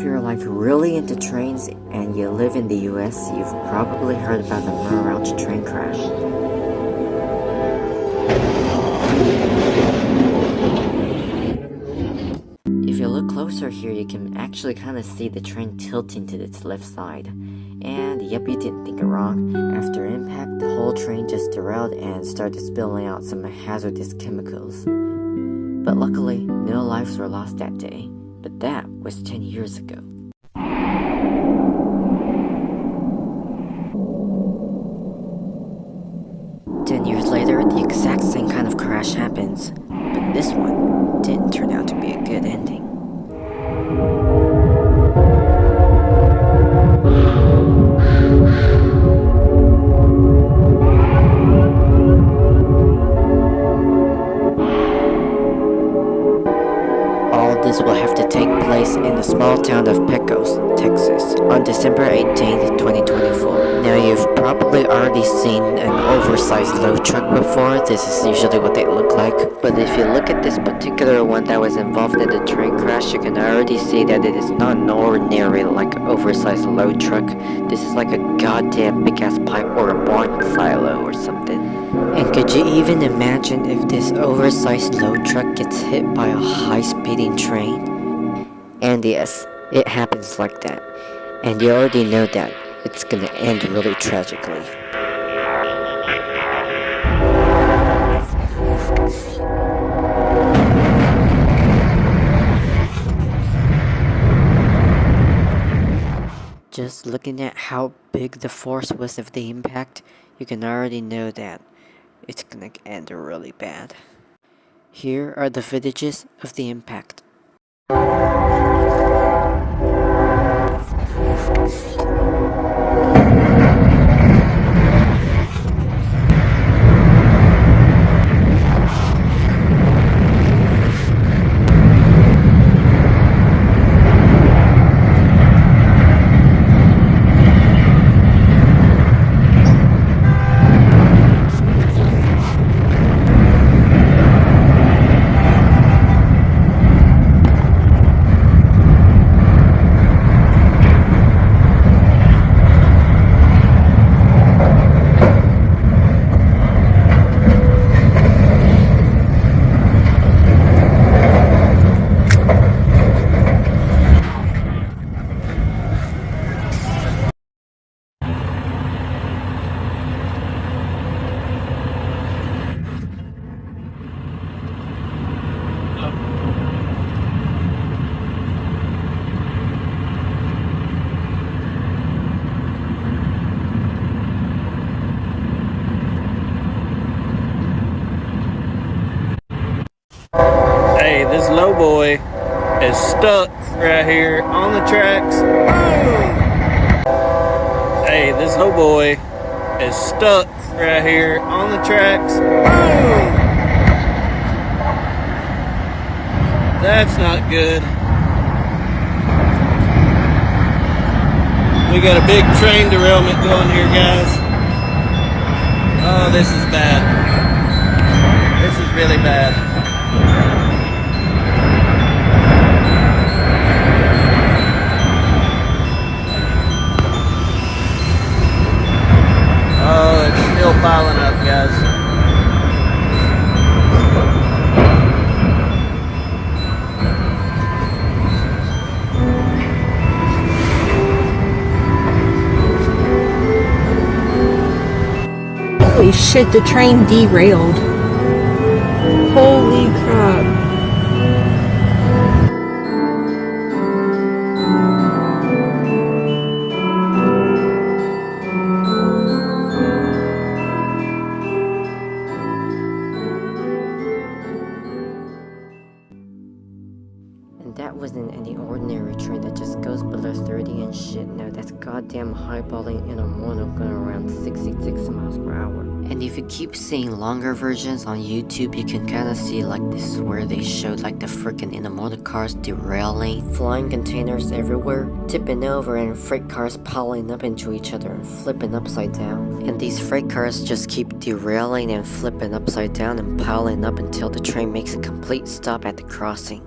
you're like really into trains and you live in the US, you've probably heard about the Araujo train crash. If you look closer here, you can actually kind of see the train tilting to its left side. And yep, you didn't think it wrong. After impact, the whole train just derailed and started spilling out some hazardous chemicals. But luckily, no lives were lost that day. But that was 10 years ago. Years later, the exact same kind of crash happens, but this one didn't turn out to be a good ending. All this will have to take place in the small town of Pecos, Texas, on December 18th, 2024. Now, you've probably already seen an oversized load truck before. This is usually what they look like. But if you look at this particular one that was involved in the train crash, you can already see that it is not an ordinary, like, oversized load truck. This is like a goddamn big-ass pipe or a barn silo or something. And could you even imagine if this oversized load truck gets hit by a high-speeding train? And yes, it happens like that. And you already know that it's gonna end really tragically. Just looking at how big the force was of the impact, you can already know that it's gonna end really bad. Here are the footages of the impact. Hey, this lowboy is stuck right here on the tracks. Boom! Hey, this lowboy is stuck right here on the tracks. Boom! That's not good. We got a big train derailment going here, guys. Oh, this is bad. This is really bad. Oh, it's still piling up, guys. Holy shit, the train derailed. Holy crap. And that wasn't any ordinary train that just goes below 30 and shit. No, that's goddamn highballing intermodal going around 66 miles per hour. And if you keep seeing longer versions on YouTube, you can kind of see like this where they showed like the freaking intermodal cars derailing, flying containers everywhere, tipping over, and freight cars piling up into each other and flipping upside down. And these freight cars just keep derailing and flipping upside down and piling up until the train makes a complete stop at the crossing.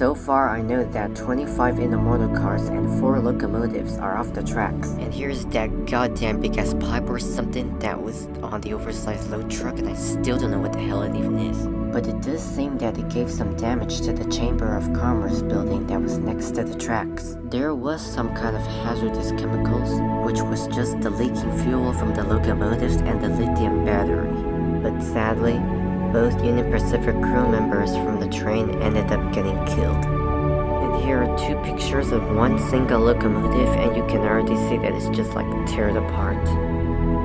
So far, I know that 25 intermodal cars and 4 locomotives are off the tracks. And here's that goddamn big ass pipe or something that was on the oversized load truck, and I still don't know what the hell it even is. But it does seem that it gave some damage to the Chamber of Commerce building that was next to the tracks. There was some kind of hazardous chemicals, which was just the leaking fuel from the locomotives and the lithium battery. But sadly, both Union Pacific crew members from the train ended up getting killed. And here are 2 pictures of one single locomotive, and you can already see that it's just like teared apart.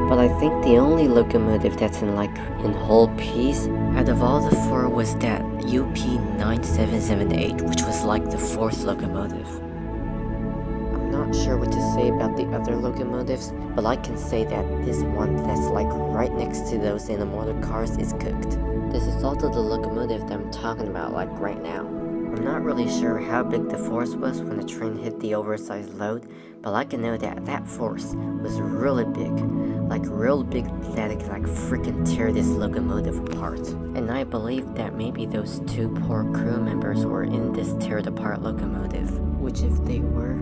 But I think the only locomotive that's in whole piece out of all the 4 was that UP 9778, which was like the 4th locomotive. I'm not sure what to say about the other locomotives, but I can say that this one that's like right next to those intermodal cars is cooked. This is also the locomotive that I'm talking about like right now. I'm not really sure how big the force was when the train hit the oversized load, but I can know that that force was really big, like real big, that it could like freaking tear this locomotive apart. And I believe that maybe those 2 poor crew members were in this teared apart locomotive, which if they were,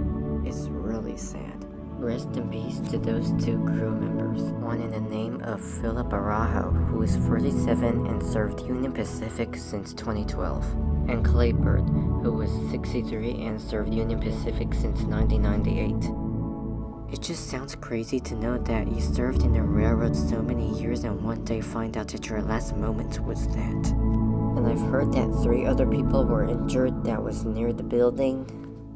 is really sad. Rest in peace to those 2 crew members, one in the name of Phillip Araujo, who is 47 and served Union Pacific since 2012, and Clay Burt, who was 63 and served Union Pacific since 1998. It just sounds crazy to know that you served in the railroad so many years and one day find out that your last moment was that. And I've heard that 3 other people were injured that was near the building.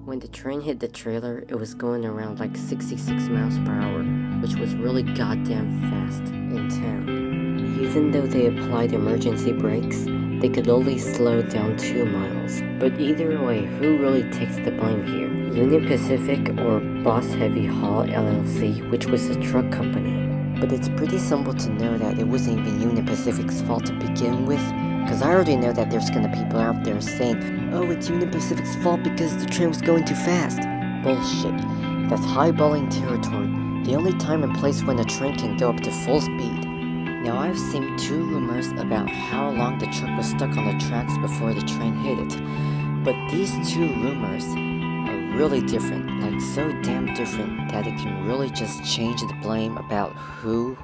When the train hit the trailer, it was going around like 66 miles per hour, which was really goddamn fast in town. Even though they applied emergency brakes, they could only slow down 2 miles. But either way, who really takes the blame here? Union Pacific or Boss Heavy Haul LLC, which was a truck company? But it's pretty simple to know that it wasn't even Union Pacific's fault to begin with, because I already know that there's gonna be people out there saying, oh, it's Union Pacific's fault because the train was going too fast. Bullshit. That's highballing territory. The only time and place when a train can go up to full speed. Now I've seen 2 rumors about how long the truck was stuck on the tracks before the train hit it. But these 2 rumors are really different, like so damn different that it can really just change the blame about who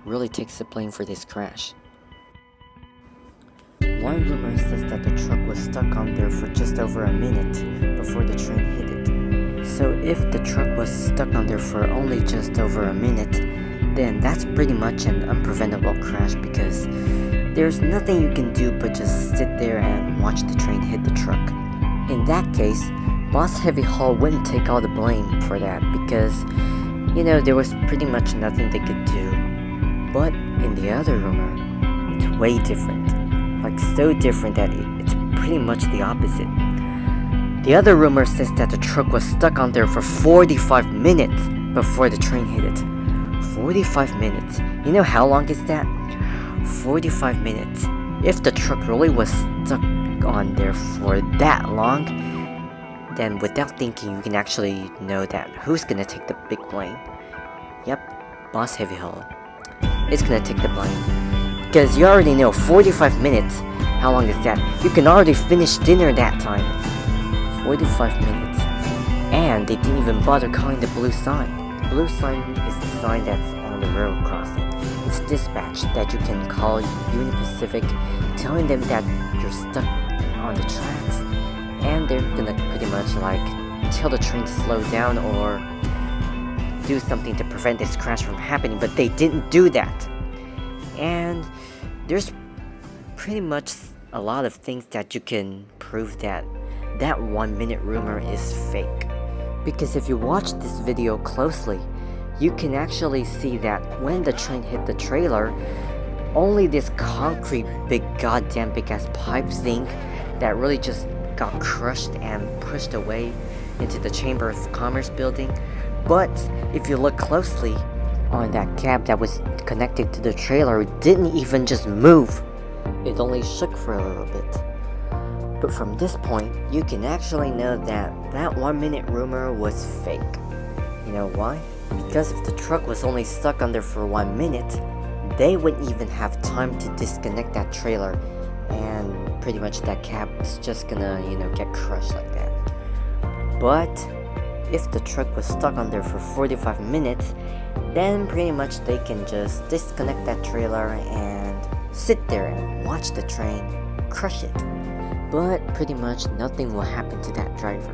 really takes the blame for this crash. One rumor says that the truck was stuck on there for just over a minute before the train hit it. So if the truck was stuck on there for only just over a minute, then that's pretty much an unpreventable crash because there's nothing you can do but just sit there and watch the train hit the truck. In that case, Boss Heavy Haul wouldn't take all the blame for that because, there was pretty much nothing they could do. But in the other rumor, it's way different. Like so different that it's pretty much the opposite. The other rumor says that the truck was stuck on there for 45 minutes before the train hit it. 45 minutes. You know how long is that? 45 minutes. If the truck really was stuck on there for that long, then without thinking you can actually know that who's gonna take the big blame. Yep, Boss Heavy Haul. It's gonna take the blame. Because you already know 45 minutes. How long is that? You can already finish dinner that time. 45 minutes. And they didn't even bother calling the blue sign. The blue sign is the sign that's on the road crossing. It's dispatch that you can call Union Pacific, telling them that you're stuck on the tracks. And they're gonna pretty much tell the train to slow down or do something to prevent this crash from happening, but they didn't do that. And there's pretty much a lot of things that you can prove that 1 minute rumor is fake. Because if you watch this video closely, you can actually see that when the train hit the trailer, only this concrete goddamn big ass pipe thing that really just got crushed and pushed away into the Chamber of Commerce building. But if you look closely on that cab that was connected to the trailer, it didn't even just move. It only shook for a little bit. But from this point, you can actually know that 1 minute rumor was fake. You know why? Because if the truck was only stuck under for 1 minute, they wouldn't even have time to disconnect that trailer. and pretty much that cab is just gonna, get crushed like that. But if the truck was stuck on there for 45 minutes, then pretty much they can just disconnect that trailer and sit there and watch the train crush it. But pretty much nothing will happen to that driver.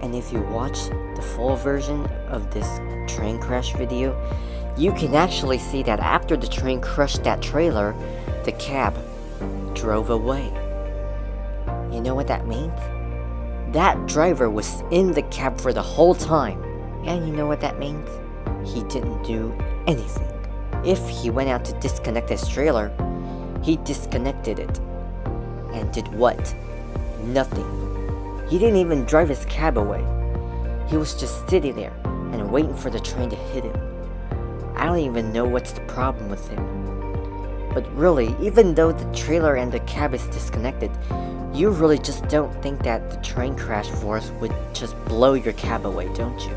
And if you watch the full version of this train crash video, you can actually see that after the train crushed that trailer, the cab drove away. You know what that means? That driver was in the cab for the whole time. And you know what that means? He didn't do anything. If he went out to disconnect his trailer, he disconnected it. And did what? Nothing. He didn't even drive his cab away. He was just sitting there and waiting for the train to hit him. I don't even know what's the problem with him. But really, even though the trailer and the cab is disconnected, you really just don't think that the train crash force would just blow your cab away, don't you?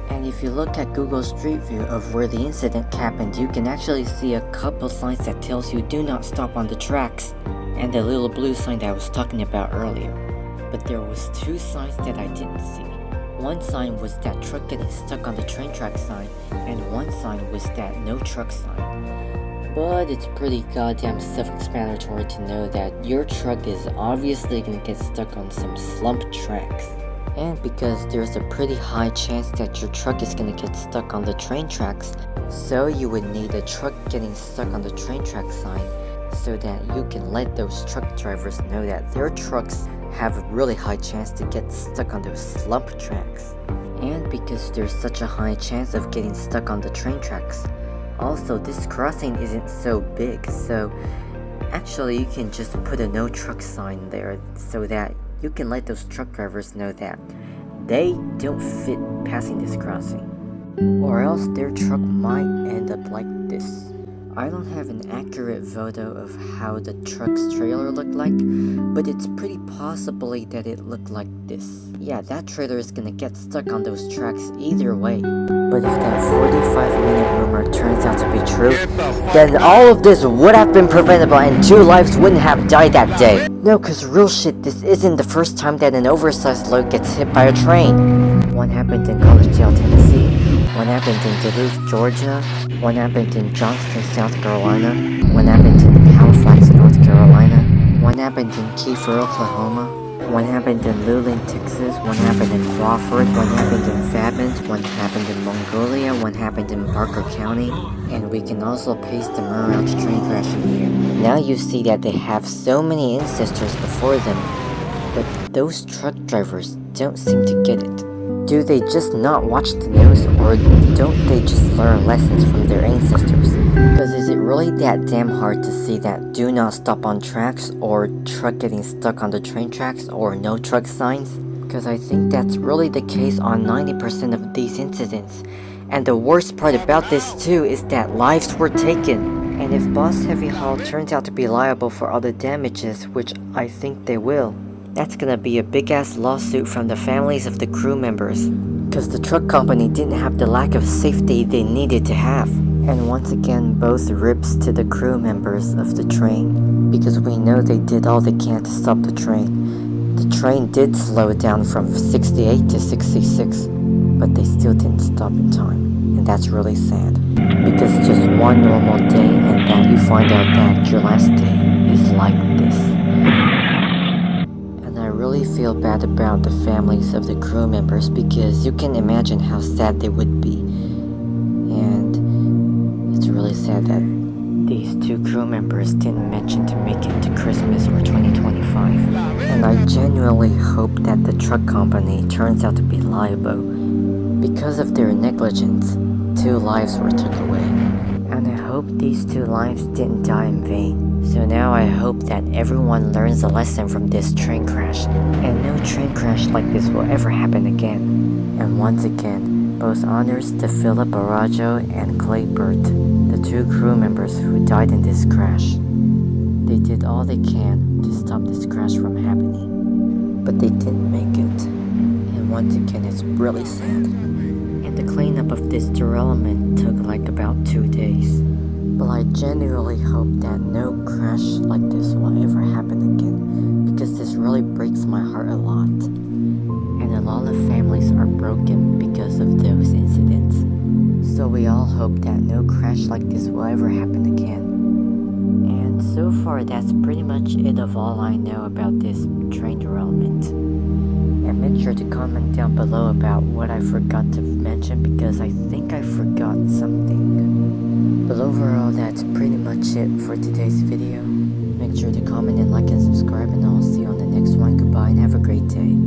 And if you look at Google Street View of where the incident happened, you can actually see a couple signs that tells you do not stop on the tracks, and the little blue sign that I was talking about earlier. But there was two signs that I didn't see. One sign was that truck getting stuck on the train track sign, and one sign was that no truck sign. But it's pretty goddamn self-explanatory to know that your truck is obviously gonna get stuck on some slump tracks. And because there's a pretty high chance that your truck is gonna get stuck on the train tracks, so you would need a truck getting stuck on the train track sign so that you can let those truck drivers know that their trucks have a really high chance to get stuck on those slump tracks. And because there's such a high chance of getting stuck on the train tracks, also this crossing isn't so big, so actually you can just put a no truck sign there so that you can let those truck drivers know that they don't fit passing this crossing, or else their truck might end up like this. I don't have an accurate photo of how the truck's trailer looked like, but it's pretty possibly that it looked like this. Yeah, that trailer is gonna get stuck on those tracks either way. But if that 45-minute rumor turns out to be true, then all of this would have been preventable and 2 lives wouldn't have died that day. No, cause real shit, this isn't the first time that an oversized load gets hit by a train. One happened in Collegedale, Tennessee. One happened in Duluth, Georgia. One happened in Johnston, South Carolina. One happened in Halifax, North Carolina. One happened in Kiefer, Oklahoma. One happened in Luling, Texas. One happened in Crawford. One happened in Fabens. One happened in Mongolia. One happened in Parker County. And we can also paste the Murray's train crash in here. Now you see that they have so many ancestors before them, but those truck drivers don't seem to get it. Do they just not watch the news, or don't they just learn lessons from their ancestors? Because is it really that damn hard to see that do not stop on tracks, or truck getting stuck on the train tracks, or no truck signs? Because I think that's really the case on 90% of these incidents. And the worst part about this too is that lives were taken. And if Boss Heavy Haul turns out to be liable for all the damages, which I think they will, that's gonna be a big ass lawsuit from the families of the crew members, because the truck company didn't have the lack of safety they needed to have. And once again, both rips to the crew members of the train, because we know they did all they can to stop the train. The train did slow down from 68 to 66, but they still didn't stop in time, and that's really sad, because just one normal day and that you find out that your last day is like this. I really feel bad about the families of the crew members, because you can imagine how sad they would be. And it's really sad that these 2 crew members didn't mention to make it to Christmas or 2025. And I genuinely hope that the truck company turns out to be liable. Because of their negligence, 2 lives were took away. And I hope these 2 lives didn't die in vain. So now I hope that everyone learns a lesson from this train crash, and no train crash like this will ever happen again. And once again, both honors to Phillip Araujo and Clay Burt, the 2 crew members who died in this crash. They did all they can to stop this crash from happening, but they didn't make it. And once again, it's really sad. And the cleanup of this derailment took like about 2 days. Well, I genuinely hope that no crash like this will ever happen again, because this really breaks my heart a lot. And a lot of families are broken because of those incidents. So we all hope that no crash like this will ever happen again. And so far, that's pretty much it of all I know about this train derailment. And make sure to comment down below about what I forgot to mention, because I think I forgot something. But overall, that's pretty much it for today's video. Make sure to comment and like and subscribe, and I'll see you on the next one. Goodbye and have a great day.